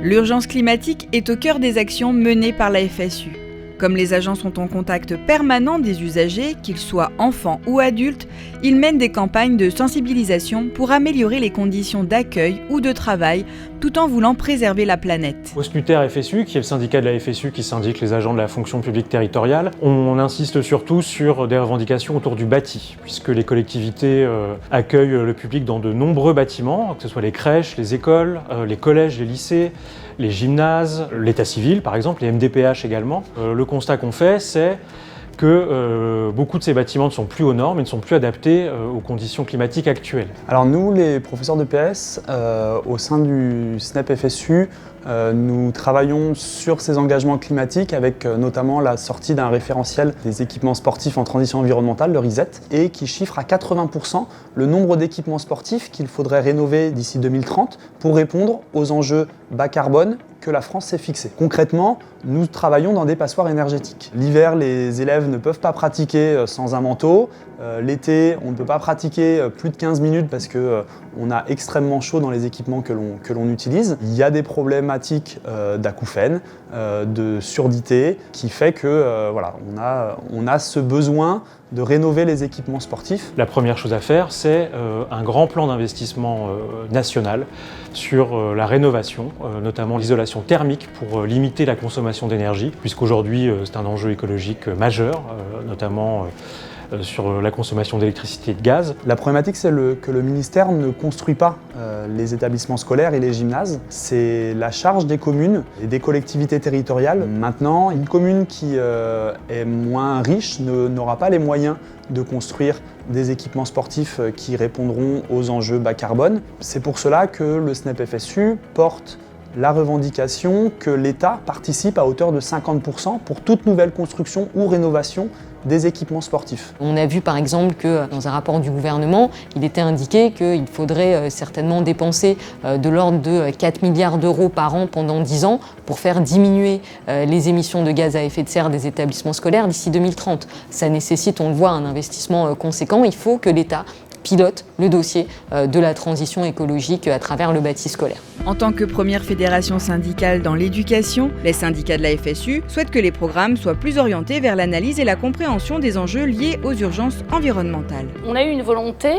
L'urgence climatique est au cœur des actions menées par la FSU. Comme les agents sont en contact permanent des usagers, qu'ils soient enfants ou adultes, ils mènent des campagnes de sensibilisation pour améliorer les conditions d'accueil ou de travail, tout en voulant préserver la planète. Au SNUTER FSU, qui est le syndicat de la FSU qui syndique les agents de la fonction publique territoriale, on insiste surtout sur des revendications autour du bâti, puisque les collectivités accueillent le public dans de nombreux bâtiments, que ce soit les crèches, les écoles, les collèges, les lycées, les gymnases, l'état civil par exemple, les MDPH également. Le constat qu'on fait, c'est que beaucoup de ces bâtiments ne sont plus aux normes et ne sont plus adaptés aux conditions climatiques actuelles. Alors nous, les professeurs de PS, au sein du SNEP FSU, nous travaillons sur ces engagements climatiques avec notamment la sortie d'un référentiel des équipements sportifs en transition environnementale, le RISET, et qui chiffre à 80% le nombre d'équipements sportifs qu'il faudrait rénover d'ici 2030 pour répondre aux enjeux bas carbone que la France s'est fixé. Concrètement, nous travaillons dans des passoires énergétiques. L'hiver, les élèves ne peuvent pas pratiquer sans un manteau. L'été, on ne peut pas pratiquer plus de 15 minutes parce qu'on a extrêmement chaud dans les équipements que l'on utilise. Il y a des problématiques d'acouphènes, de surdité, qui fait que on a ce besoin de rénover les équipements sportifs. La première chose à faire, c'est un grand plan d'investissement national sur la rénovation, notamment l'isolation thermique pour limiter la consommation d'énergie, puisqu'aujourd'hui c'est un enjeu écologique majeur, notamment sur la consommation d'électricité et de gaz. La problématique, c'est que le ministère ne construit pas les établissements scolaires et les gymnases. C'est la charge des communes et des collectivités territoriales. Maintenant, une commune qui est moins riche n'aura pas les moyens de construire des équipements sportifs qui répondront aux enjeux bas carbone. C'est pour cela que le SNEP FSU porte la revendication que l'État participe à hauteur de 50% pour toute nouvelle construction ou rénovation des équipements sportifs. On a vu par exemple que dans un rapport du gouvernement, il était indiqué qu'il faudrait certainement dépenser de l'ordre de 4 milliards d'euros par an pendant 10 ans pour faire diminuer les émissions de gaz à effet de serre des établissements scolaires d'ici 2030. Ça nécessite, on le voit, un investissement conséquent. Il faut que l'État pilote le dossier de la transition écologique à travers le bâti scolaire. En tant que première fédération syndicale dans l'éducation, les syndicats de la FSU souhaitent que les programmes soient plus orientés vers l'analyse et la compréhension des enjeux liés aux urgences environnementales. On a eu une volonté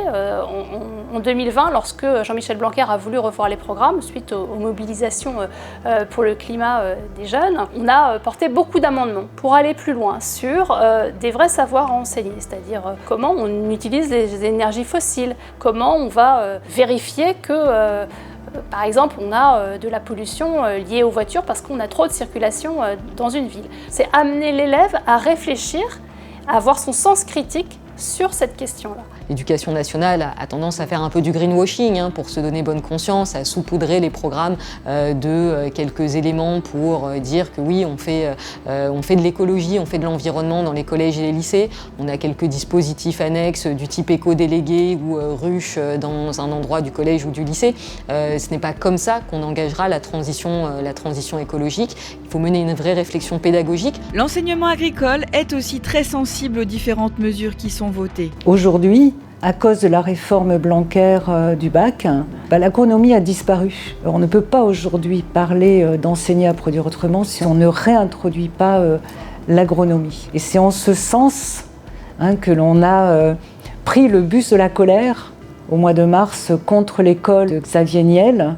en 2020, lorsque Jean-Michel Blanquer a voulu revoir les programmes suite aux mobilisations pour le climat des jeunes. On a porté beaucoup d'amendements pour aller plus loin sur des vrais savoirs à enseigner, c'est-à-dire comment on utilise les énergies fossiles, comment on va vérifier que par exemple, on a de la pollution liée aux voitures parce qu'on a trop de circulation dans une ville. C'est amener l'élève à réfléchir, à avoir son sens critique sur cette question-là. L'éducation nationale a tendance à faire un peu du greenwashing pour se donner bonne conscience, à saupoudrer les programmes de quelques éléments pour dire que oui, on fait de l'écologie, on fait de l'environnement dans les collèges et les lycées. On a quelques dispositifs annexes du type éco-délégué ou ruche dans un endroit du collège ou du lycée. Ce n'est pas comme ça qu'on engagera la transition écologique. Il faut mener une vraie réflexion pédagogique. L'enseignement agricole est aussi très sensible aux différentes mesures qui sont votées. Aujourd'hui, à cause de la réforme Blanquer du bac, l'agronomie a disparu. On ne peut pas aujourd'hui parler d'enseigner à produire autrement si on ne réintroduit pas l'agronomie. Et c'est en ce sens que l'on a pris le bus de la colère au mois de mars contre l'école de Xavier Niel,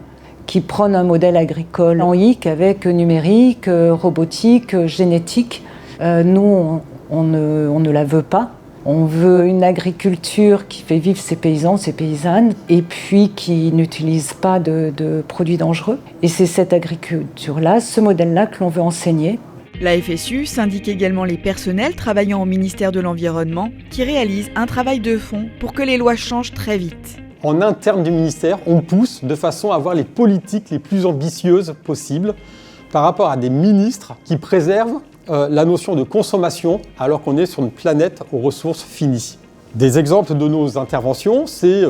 qui prône un modèle agricole en hic avec numérique, robotique, génétique. Nous, on ne la veut pas. On veut une agriculture qui fait vivre ses paysans, ses paysannes, et puis qui n'utilise pas de produits dangereux. Et c'est cette agriculture-là, ce modèle-là que l'on veut enseigner. La FSU syndique également les personnels travaillant au ministère de l'Environnement qui réalisent un travail de fond pour que les lois changent très vite. En interne du ministère, on pousse de façon à avoir les politiques les plus ambitieuses possibles par rapport à des ministres qui préservent la notion de consommation alors qu'on est sur une planète aux ressources finies. Des exemples de nos interventions, c'est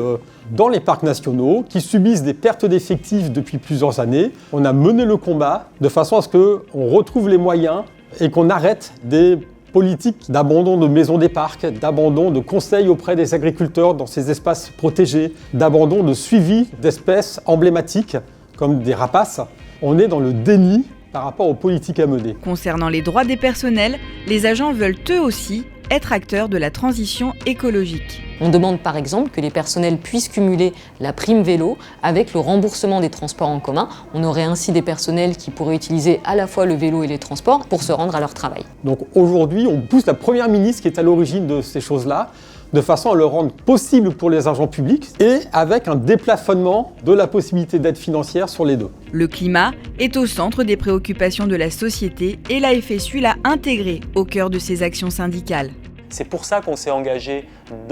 dans les parcs nationaux qui subissent des pertes d'effectifs depuis plusieurs années. On a mené le combat de façon à ce qu'on retrouve les moyens et qu'on arrête des politiques d'abandon de maisons des parcs, d'abandon de conseils auprès des agriculteurs dans ces espaces protégés, d'abandon de suivi d'espèces emblématiques comme des rapaces on est dans le déni par rapport aux politiques à mener. Concernant les droits des personnels, les agents veulent eux aussi être acteurs de la transition écologique. On demande par exemple que les personnels puissent cumuler la prime vélo avec le remboursement des transports en commun. On aurait ainsi des personnels qui pourraient utiliser à la fois le vélo et les transports pour se rendre à leur travail. Donc aujourd'hui, on pousse la Première ministre qui est à l'origine de ces choses-là, de façon à le rendre possible pour les agents publics et avec un déplafonnement de la possibilité d'aide financière sur les deux. Le climat est au centre des préoccupations de la société et la FSU l'a intégré au cœur de ses actions syndicales. C'est pour ça qu'on s'est engagé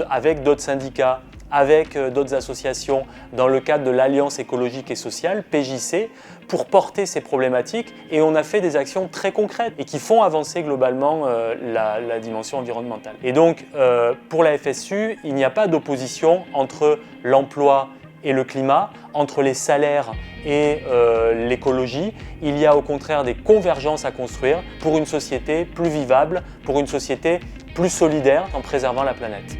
avec d'autres syndicats, avec d'autres associations dans le cadre de l'Alliance écologique et sociale, PJC, pour porter ces problématiques et on a fait des actions très concrètes et qui font avancer globalement la dimension environnementale. Et donc pour la FSU, il n'y a pas d'opposition entre l'emploi et le climat, entre les salaires et l'écologie. Il y a au contraire des convergences à construire pour une société plus vivable, pour une société plus solidaire en préservant la planète.